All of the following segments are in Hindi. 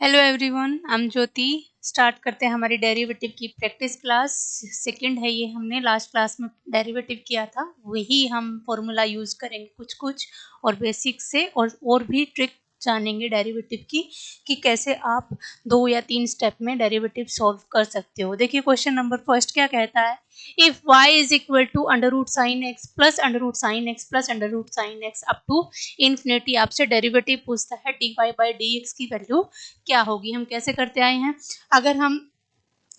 Hello everyone, I am Jyoti. Start करते हैं हमारी डेरिवेटिव की प्रैक्टिस क्लास। सेकंड है ये, हमने लास्ट क्लास में डेरिवेटिव किया था, वही हम फॉर्मूला यूज़ करेंगे कुछ कुछ और बेसिक से, और भी ट्रिक जानेंगे डेरिवेटिव की कि कैसे आप 2 या 3 स्टेप में डेरिवेटिव सॉल्व कर सकते हो। देखिए क्वेश्चन नंबर फर्स्ट क्या कहता है, if y is equal to under root sine X plus under root sine X plus under root sine X up to infinity, आपसे डेरिवेटिव पूछता है dy बाई डी एक्स की वैल्यू क्या होगी। हम कैसे करते आए हैं, अगर हम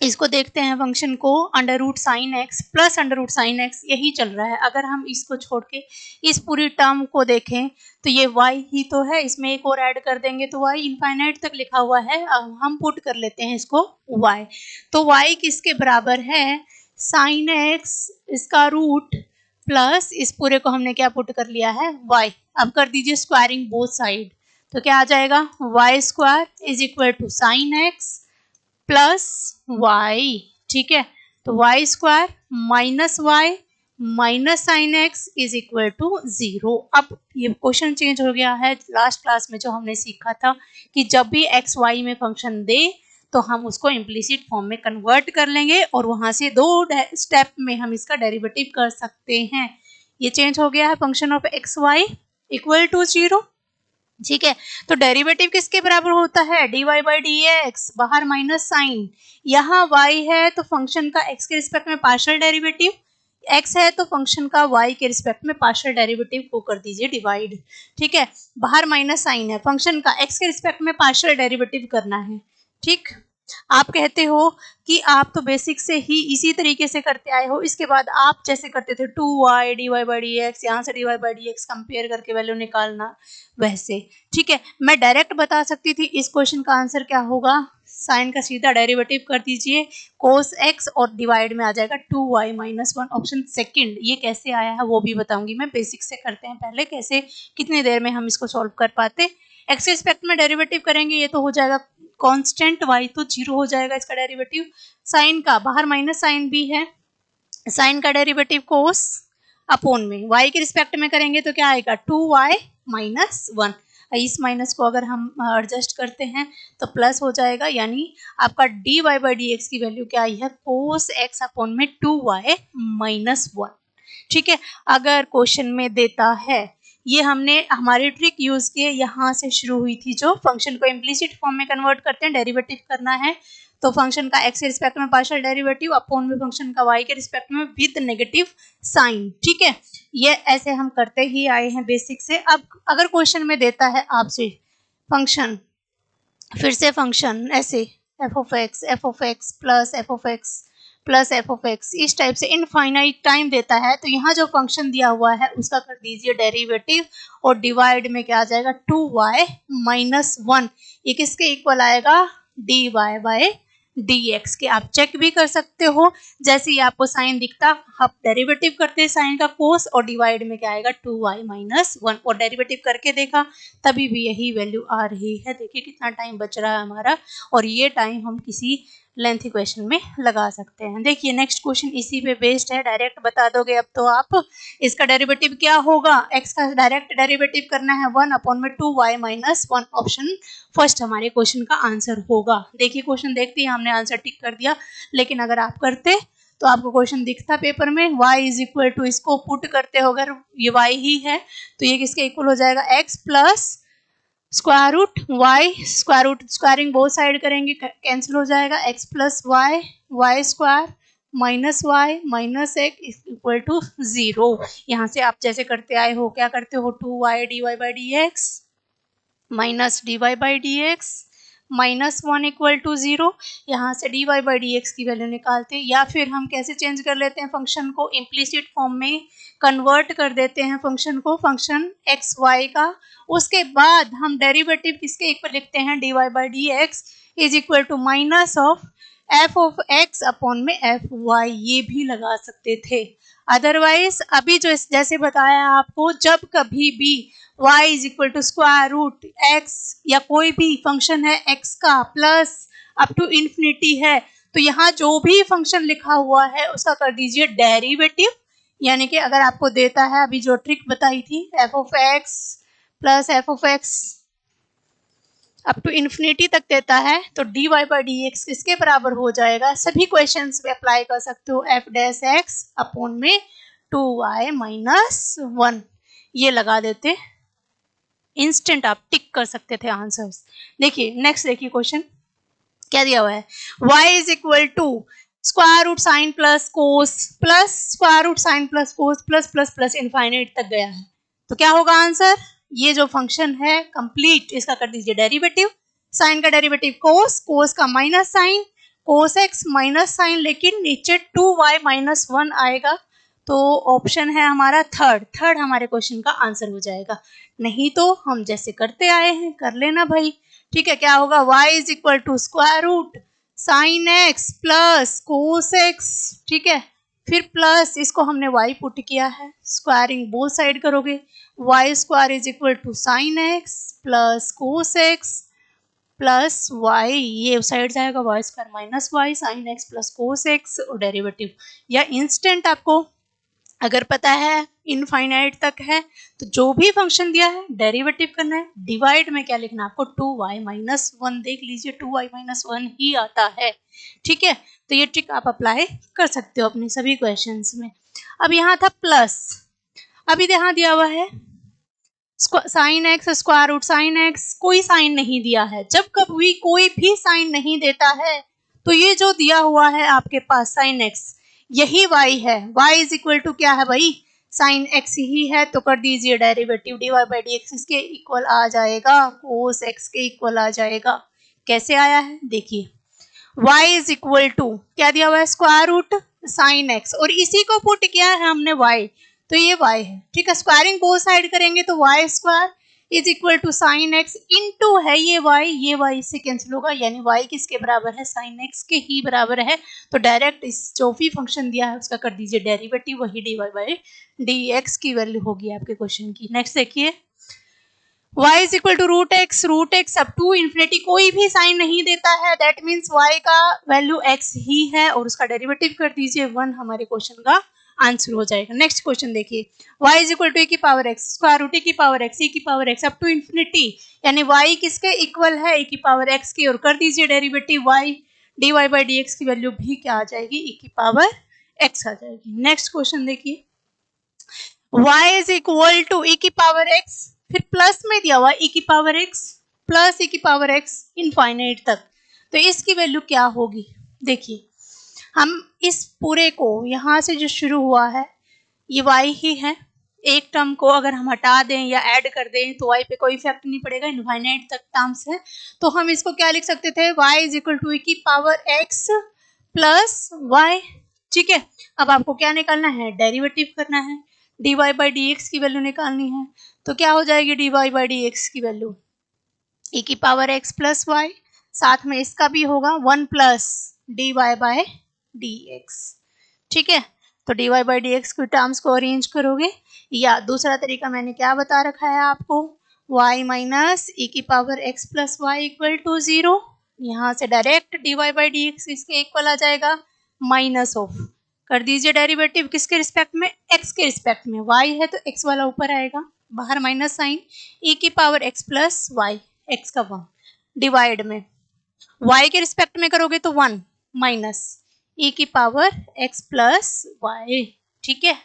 इसको देखते हैं फंक्शन को, under root sine X plus under root sine X यही चल रहा है। अगर हम इसको छोड़ के इस पूरी टर्म को देखें तो ये y ही तो है, इसमें एक और ऐड कर देंगे तो y इनफाइनाइट तक लिखा हुआ है। अब हम पुट कर लेते हैं इसको y, तो y किसके बराबर है, साइन एक्स इसका रूट प्लस इस पूरे को हमने क्या पुट कर लिया है y। अब कर दीजिए स्क्वायरिंग बोथ साइड, तो क्या आ जाएगा Y square is equal to sine X plus Y. ठीक है, तो Y square minus Y minus sine X is equal to 0। अब ये क्वेश्चन चेंज हो गया है। लास्ट क्लास में जो हमने सीखा था कि जब भी एक्स वाई में फंक्शन दे तो हम उसको इम्प्लिसिट फॉर्म में कन्वर्ट कर लेंगे और वहां से 2 स्टेप में हम इसका डेरिवेटिव कर सकते हैं। ये चेंज हो गया है, function of X Y equal to 0। ठीक है, तो डेरिवेटिव किसके बराबर होता है, dy बाई डी एक्स, बाहर माइनस साइन, यहाँ y है तो फंक्शन का x के रिस्पेक्ट में पार्शियल डेरिवेटिव, x है तो फंक्शन का y के रिस्पेक्ट में पार्शियल डेरिवेटिव को कर दीजिए डिवाइड। ठीक है, बाहर माइनस साइन है, फंक्शन का x के रिस्पेक्ट में पार्शियल डेरिवेटिव करना है। ठीक, आप कहते हो कि आप तो बेसिक से ही इसी तरीके से करते आए हो, इसके बाद आप जैसे करते थे 2y dy by D x, यहाँ से dy by D x compare करके वैल्यू निकालना वैसे। ठीक है, मैं डायरेक्ट बता सकती थी इस क्वेश्चन का आंसर क्या होगा, साइन का सीधा डेरिवेटिव कर दीजिए कोस एक्स और डिवाइड में आ जाएगा 2y माइनस 1, ऑप्शन सेकंड। ये कैसे आया है वो भी बताऊंगी मैं, बेसिक से करते हैं पहले कैसे, कितनी देर में हम इसको सॉल्व कर पाते। एक्स के रिस्पेक्ट में डेरिवेटिव करेंगे, ये तो हो जाएगा कांस्टेंट, y तो 0 हो जाएगा इसका डेरिवेटिव। साइन का बाहर माइनस साइन भी है, साइन का डेरिवेटिव कोस अपोन में y के रिस्पेक्ट में करेंगे तो क्या आएगा 2y माइनस 1। इस माइनस को अगर हम एडजस्ट करते हैं तो प्लस हो जाएगा, यानी आपका dy बाई डी एक्स की वैल्यू क्या आई है, कोस x अपोन में 2y माइनस 1। ठीक है, अगर क्वेश्चन में देता है, ये हमने हमारी ट्रिक यूज की, यहाँ से शुरू हुई थी, जो फंक्शन को इम्प्लिसिट फॉर्म में कन्वर्ट करते हैं, डेरिवेटिव करना है तो फंक्शन का x के रिस्पेक्ट में पार्शियल डेरिवेटिव अपोन में फंक्शन का y के रिस्पेक्ट में विद नेगेटिव साइन। ठीक है, ये ऐसे हम करते ही आए हैं बेसिक से। अब अगर क्वेश्चन में देता है आपसे फंक्शन, फिर से फंक्शन ऐसे F of X plus F of X plus F of x, इस टाइप से इनफाइनाइट टाइम देता है, तो यहाँ जो फंक्शन दिया हुआ है उसका कर दीजिए डेरिवेटिव और डिवाइड में क्या आ जाएगा 2y माइनस 1। ये किसके इक्वल आएगा, dy बाई dx के। आप चेक भी कर सकते हो, जैसे ही आपको साइन दिखता आप डेरिवेटिव करते हैं साइन का कोस और डिवाइड में क्या आएगा 2y माइनस 1, और डेरिवेटिव करके देखा तभी भी यही वैल्यू आ रही है। देखिए कितना टाइम बच रहा है हमारा, और ये टाइम हम किसी लेंथी क्वेश्चन में लगा सकते हैं। देखिए नेक्स्ट क्वेश्चन इसी पे बेस्ड है, डायरेक्ट बता दोगे अब तो आप, इसका डेरिवेटिव क्या होगा, x का डायरेक्ट डेरिवेटिव करना है 1 अपॉन में 2y माइनस 1, ऑप्शन फर्स्ट हमारे क्वेश्चन का आंसर होगा। देखिए क्वेश्चन देखते ही हमने आंसर टिक कर दिया, लेकिन अगर आप करते तो आपको क्वेश्चन दिखता पेपर में, y इज इक्वल टू, इसको पुट करते हो अगर ये y ही है तो ये किसके इक्वल हो जाएगा, x plus square root Y, square root squaring both side करेंगे कैंसिल हो जाएगा, x plus Y Y square minus Y minus X equal to 0। यहाँ से आप जैसे करते आए हो, क्या करते हो 2y dy by D X minus dy by D X minus 1 equal to 0। यहाँ से dy बाई डी एक्स की वैल्यू निकालते हैं, या फिर हम कैसे चेंज कर लेते हैं फंक्शन को, इम्प्लिसिट फॉर्म में कन्वर्ट कर देते हैं फंक्शन को, फंक्शन एक्स वाई का। उसके बाद हम डेरिवेटिव किसके इक्वल लिखते हैं, dy by D X is equal to minus of F of X upon में एफ वाई, ये भी लगा सकते थे। अदरवाइज अभी जो जैसे बताया आपको, जब कभी भी y is equal to square root x या कोई भी फंक्शन है x का प्लस अप टू इन्फिनिटी है, तो यहाँ जो भी फंक्शन लिखा हुआ है उसका कर दीजिए डेरिवेटिव। यानी कि अगर आपको देता है, अभी जो ट्रिक बताई थी, F of X plus F of X up to infinity तक देता है तो dy बाई डी एक्स किसके बराबर हो जाएगा, सभी क्वेश्चंस में अप्लाई कर सकते हो, एफ डैश एक्स अपॉन में 2y माइनस 1 ये लगा देते, इंस्टेंट आप टिक कर सकते थे आंसर्स। देखिए नेक्स्ट देखिए क्वेश्चन क्या दिया हुआ है, y is equal to square root sine plus cos plus square root sine plus cos plus plus plus infinite तक गया है, तो क्या होगा आंसर, ये जो फंक्शन है कंप्लीट इसका कर दीजिए डेरिवेटिव, साइन का डेरिवेटिव कोस, कोस का minus sine, cos X minus sine, लेकिन नीचे 2y माइनस 1 आएगा, तो ऑप्शन है हमारा थर्ड हमारे क्वेश्चन का आंसर हो जाएगा। नहीं तो हम जैसे करते आए हैं कर लेना भाई, ठीक है। क्या होगा, y is equal to square root sine X plus cos X, ठीक है, फिर प्लस इसको हमने y पुट किया है, स्क्वायरिंग बोथ साइड करोगे, y square is equal to sine X plus cos X plus y, ये साइड जाएगा y square minus Y sine X plus cos X, और डेरिवेटिव या इंस्टेंट आपको अगर पता है इनफाइनाइट तक है तो जो भी फंक्शन दिया है डेरिवेटिव करना है, डिवाइड में क्या लिखना है आपको 2y माइनस 1, देख लीजिए 2y माइनस 1 ही आता है, ठीक है। तो ये ट्रिक आप अप्लाई कर सकते हो अपने सभी क्वेश्चंस में। अब यहाँ था प्लस, अभी यहाँ दिया हुआ है sine X square root sine X, कोई साइन नहीं दिया है, जब कभी कोई भी साइन नहीं देता है तो ये जो दिया हुआ है आपके पास साइन एक्स यही y है, y इज इक्वल टू क्या है भाई, साइन x ही है, तो कर दीजिए derivative, dy by D X इसके इक्वल आ जाएगा, कोस x के इक्वल आ जाएगा। कैसे आया है देखिए, y इज इक्वल टू क्या दिया हुआ है, स्क्वायर रूट साइन x, और इसी को पुट किया है हमने y, तो ये y है, ठीक है। स्क्वायरिंग बोथ साइड करेंगे तो y square is equal to sine X into है ये y से कैंसिल होगा, यानी y किसके बराबर है, साइन एक्स के ही बराबर है, तो डायरेक्ट इस जो भी फंक्शन दिया है उसका कर दीजिए डेरिवेटिव, वही dy बाई डी एक्स की वैल्यू होगी आपके क्वेश्चन की। नेक्स्ट देखिए, y is equal to root X up to infinity, कोई भी साइन नहीं देता है, दैट मीन्स y का वैल्यू x ही है, और उसका डेरिवेटिव कर दीजिए 1, हमारे क्वेश्चन का आंसर हो जाएगा। नेक्स्ट क्वेश्चन देखिए, y is equal to A की power x square root A की पावर x, ए की power x up to infinity, यानी y किसके इक्वल है, ए की पावर x की, और कर दीजिए derivative y, dy by D X की वैल्यू भी क्या आ जाएगी, e की पावर x आ जाएगी। नेक्स्ट क्वेश्चन देखिए, y is equal to e की पावर x, फिर प्लस में दिया हुआ e की पावर x प्लस e की पावर x इनफाइनाइट तक, तो इसकी वैल्यू क्या होगी, देखिए हम इस पूरे को यहाँ से जो शुरू हुआ है ये y ही है, एक टर्म को अगर हम हटा दें या ऐड कर दें तो y पे कोई इफेक्ट नहीं पड़ेगा, इनफाइनाइट तक टर्म्स है, तो हम इसको क्या लिख सकते थे, y is equal to e की पावर x प्लस y, ठीक है। अब आपको क्या निकालना है, डेरिवेटिव करना है, dy बाई डी एक्स की वैल्यू निकालनी है, तो क्या हो जाएगी dy बाई डी एक्स की वैल्यू e की पावर x प्लस y, साथ में इसका भी होगा 1 plus dy by D x, ठीक है। तो dy बाई डी एक्स की टर्म्स को अरेंज करोगे, या दूसरा तरीका मैंने क्या बता रखा है आपको, y माइनस e की power x plus Y equal to 0, यहाँ से direct dy by D X इसके इक्वल आ जाएगा, माइनस ऑफ कर दीजिए डेरिवेटिव किसके रिस्पेक्ट में, x के रिस्पेक्ट में, y है तो x वाला ऊपर आएगा, बाहर माइनस साइन, e की power x plus Y, x का 1 डिवाइड में y के रिस्पेक्ट में करोगे तो 1 माइनस e की पावर x प्लस वाई, ठीक है।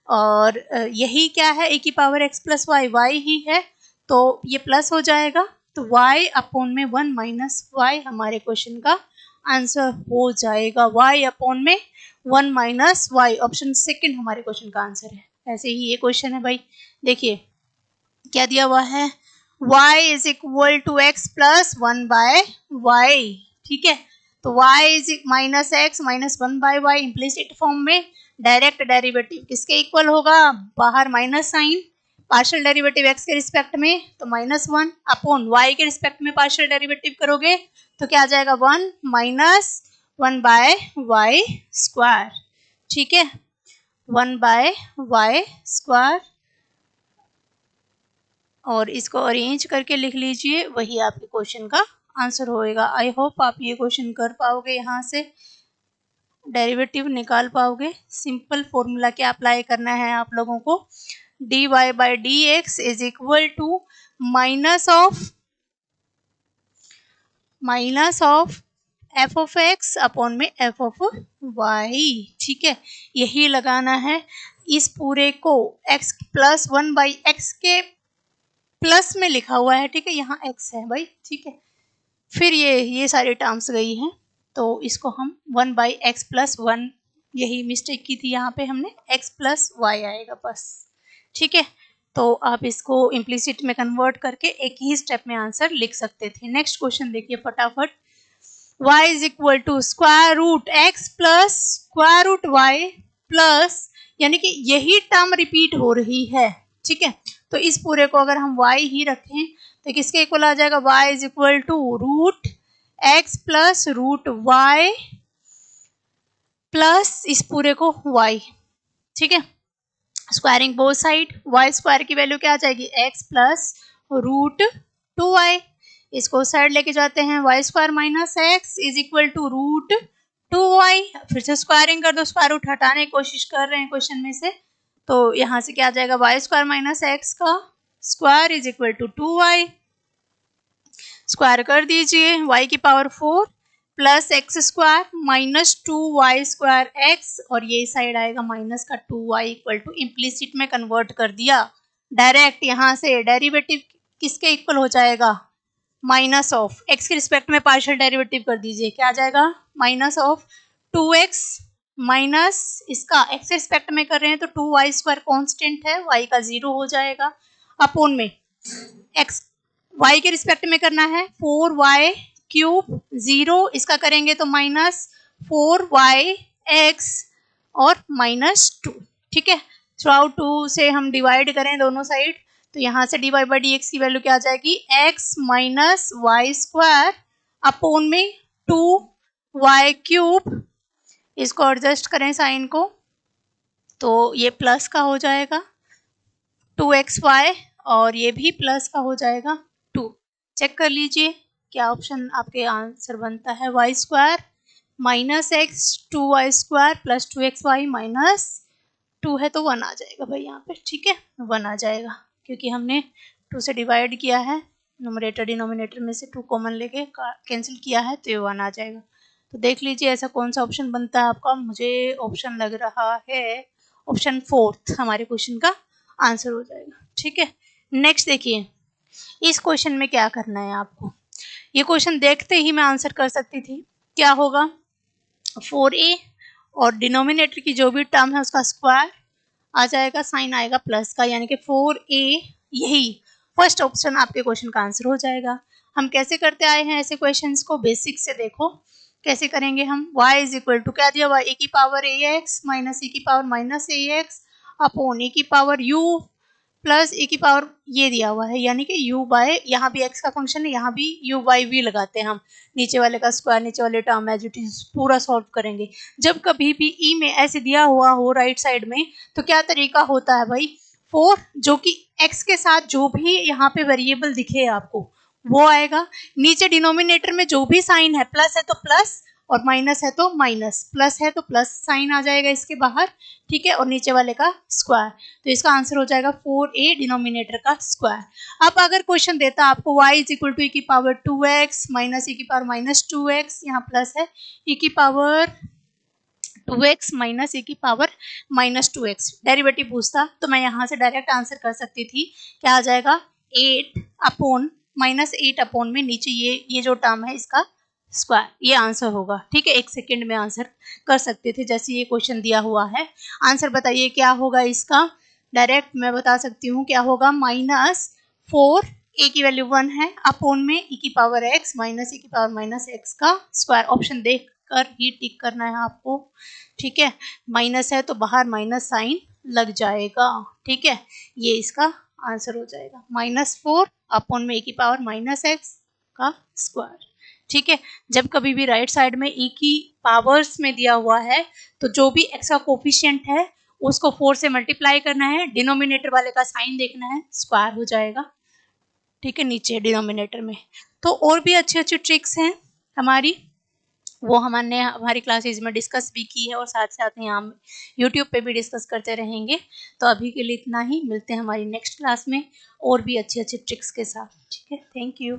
और यही क्या है, e की power x plus Y, y ही है, तो ये प्लस हो जाएगा, तो y अपॉन में 1 माइनस वाई हमारे क्वेश्चन का आंसर हो जाएगा, y अपॉन में 1 माइनस वाई, ऑप्शन सेकंड हमारे क्वेश्चन का आंसर है। ऐसे ही ये क्वेश्चन है भाई, देखिए क्या दिया हुआ है, y is equal to X plus 1 by Y, ठीक है, तो y is minus X minus 1 by Y, implicit form में डायरेक्ट डेरिवेटिव किसके इक्वल होगा, बाहर minus sine, partial derivative x के रिस्पेक्ट में तो -1 अपॉन y के रिस्पेक्ट में पार्शियल डेरिवेटिव करोगे तो क्या आ जाएगा, 1 माइनस 1 बाय वाई स्क्वायर, ठीक है, 1 बाय वाई स्क्वायर, और इसको अरेंज करके लिख लीजिए, वही आपके क्वेश्चन का आंसर होएगा। आई होप आप ये क्वेश्चन कर पाओगे, यहाँ से डेरिवेटिव निकाल पाओगे। सिंपल फॉर्मूला क्या अप्लाई करना है आप लोगों को, dy by D X is equal to minus of minus of F of X upon में एफ ऑफ वाई। ठीक है, यही लगाना है। इस पूरे को x प्लस 1/x के प्लस में लिखा हुआ है, ठीक है, यहाँ x है भाई, ठीक है। फिर ये सारी टर्म्स गई हैं, तो इसको हम 1/x प्लस 1, यही मिस्टेक की थी यहाँ पे हमने, x प्लस वाई आएगा बस। ठीक है, तो आप इसको इम्प्लिसिट में कन्वर्ट करके एक ही स्टेप में आंसर लिख सकते थे। नेक्स्ट क्वेश्चन देखिए फटाफट। y is equal to square root X plus square root Y plus, यानी कि यही टर्म रिपीट हो रही है। ठीक है, तो इस पूरे को अगर हम y ही रखें तो किसके इक्वल आ जाएगा, y is equal to root X plus root Y plus इस पूरे को y। ठीक है, squaring both side, y square की वैल्यू क्या आ जाएगी, x प्लस रूट 2y। इसको साइड लेके जाते हैं, y square minus X is equal to root 2y। फिर से स्क्वायरिंग कर दो, स्क्वायर रूट हटाने की कोशिश कर रहे हैं क्वेश्चन में से, तो यहाँ से क्या आ जाएगा, y स्क्वायर माइनस एक्स का square is equal to 2y। Square कर दीजिए, y की power 4 plus X square minus 2y square X, और ये साइड आएगा माइनस का 2y इक्वल टू, इम्प्लिसिट में कन्वर्ट कर दिया डायरेक्ट। यहाँ से डेरिवेटिव किसके इक्वल हो जाएगा, माइनस ऑफ x के रिस्पेक्ट में पार्शियल डेरिवेटिव कर दीजिए, क्या आ जाएगा, माइनस ऑफ 2x माइनस इसका x के रिस्पेक्ट में कर रहे हैं तो 2y स्क्वायर कॉन्स्टेंट है, y का 0 हो जाएगा, अपोन में x y के रिस्पेक्ट में करना है 4y क्यूब 0, इसका करेंगे तो माइनस 4yx और माइनस 2। ठीक है, थ्रू आउट 2 से हम डिवाइड करें दोनों साइड, तो यहाँ से dy बाई dx की वैल्यू क्या आ जाएगी, x minus Y square upon में 2y क्यूब। इसको एडजस्ट करें साइन को, तो ये प्लस का हो जाएगा 2xy, और ये भी प्लस का हो जाएगा 2। चेक कर लीजिए क्या ऑप्शन आपके आंसर बनता है, y square minus x 2y square plus 2xy minus 2 है तो 1 आ जाएगा भाई यहाँ पे। ठीक है, 1 आ जाएगा क्योंकि हमने 2 से डिवाइड किया है, न्यूमरेटर डिनोमिनेटर में से 2 कॉमन लेके कैंसिल किया है, तो ये 1 आ जाएगा। तो देख लीजिए ऐसा कौन सा ऑप्शन बनता है आपका, मुझे ऑप्शन लग रहा है ऑप्शन 4 हमारे क्वेश्चन का आंसर हो जाएगा। ठीक है, नेक्स्ट देखिए, इस क्वेश्चन में क्या करना है आपको, ये क्वेश्चन देखते ही मैं आंसर कर सकती थी। क्या होगा, 4a और डिनोमिनेटर की जो भी टर्म है उसका स्क्वायर आ जाएगा, साइन आएगा प्लस का, यानी कि 4a, यही फर्स्ट ऑप्शन आपके क्वेश्चन का आंसर हो जाएगा। हम कैसे करते आए हैं ऐसे क्वेश्चंस को, बेसिक से देखो कैसे करेंगे हम। y इज इक्वल टू क्या दिया हुआ, a की पावर ax माइनस e की power minus ax upon e की पावर u प्लस e की पावर ये दिया हुआ है, यानी कि u बाय, यहाँ भी x का फंक्शन है, यहाँ भी u बाई v लगाते हैं हम, नीचे वाले का स्क्वायर नीचे वाले टर्म एज इट इज पूरा सॉल्व करेंगे। जब कभी भी e में ऐसे दिया हुआ हो राइट साइड में, तो क्या तरीका होता है भाई, 4 जो कि x के साथ जो भी यहाँ पे वेरिएबल दिखे आपको वो आएगा, नीचे डिनोमिनेटर में जो भी साइन है, प्लस है तो प्लस और माइनस है तो माइनस, प्लस है तो प्लस साइन आ जाएगा इसके बाहर। ठीक है, और नीचे वाले का स्क्वायर, तो इसका आंसर हो जाएगा 4a डिनोमिनेटर का स्क्वायर। अब अगर क्वेश्चन देता आपको y is equal to e की पावर 2x माइनस e की पावर माइनस 2x, यहाँ प्लस है, e की पावर 2x माइनस e की पावर माइनस 2x, डेरिवेटिव पूछता तो मैं यहाँ से डायरेक्ट आंसर कर सकती थी, क्या आ जाएगा 8 अपॉन माइनस 8 अपॉन में नीचे ये जो टर्म है इसका स्क्वायर, ये आंसर होगा। ठीक है, 1 सेकेंड में आंसर कर सकते थे, जैसे ये क्वेश्चन दिया हुआ है। आंसर बताइए क्या होगा इसका, डायरेक्ट मैं बता सकती हूँ क्या होगा, माइनस 4 a की वैल्यू 1 है अपॉन में e की पावर x माइनस e की पावर माइनस x का स्क्वायर। ऑप्शन देख कर ही टिक करना है आपको। ठीक है, माइनस है तो बाहर माइनस साइन लग जाएगा। ठीक है, ये इसका आंसर हो जाएगा, -4 अपॉन में e की पावर माइनस x का स्क्वायर। ठीक है, जब कभी भी राइट साइड में e की पावर्स में दिया हुआ है तो जो भी x का कोफिशिएंट है उसको 4 से मल्टीप्लाई करना है, डिनोमिनेटर वाले का साइन देखना है, स्क्वायर हो जाएगा। ठीक है, नीचे डिनोमिनेटर में। तो और भी अच्छी अच्छी ट्रिक्स हैं हमारी, वो हमने हमारी क्लासेज में डिस्कस भी की है और साथ साथ यहाँ यूट्यूब पे भी डिस्कस करते रहेंगे। तो अभी के लिए इतना ही, मिलते हैं हमारी नेक्स्ट क्लास में और भी अच्छी अच्छी ट्रिक्स के साथ। ठीक है, थैंक यू।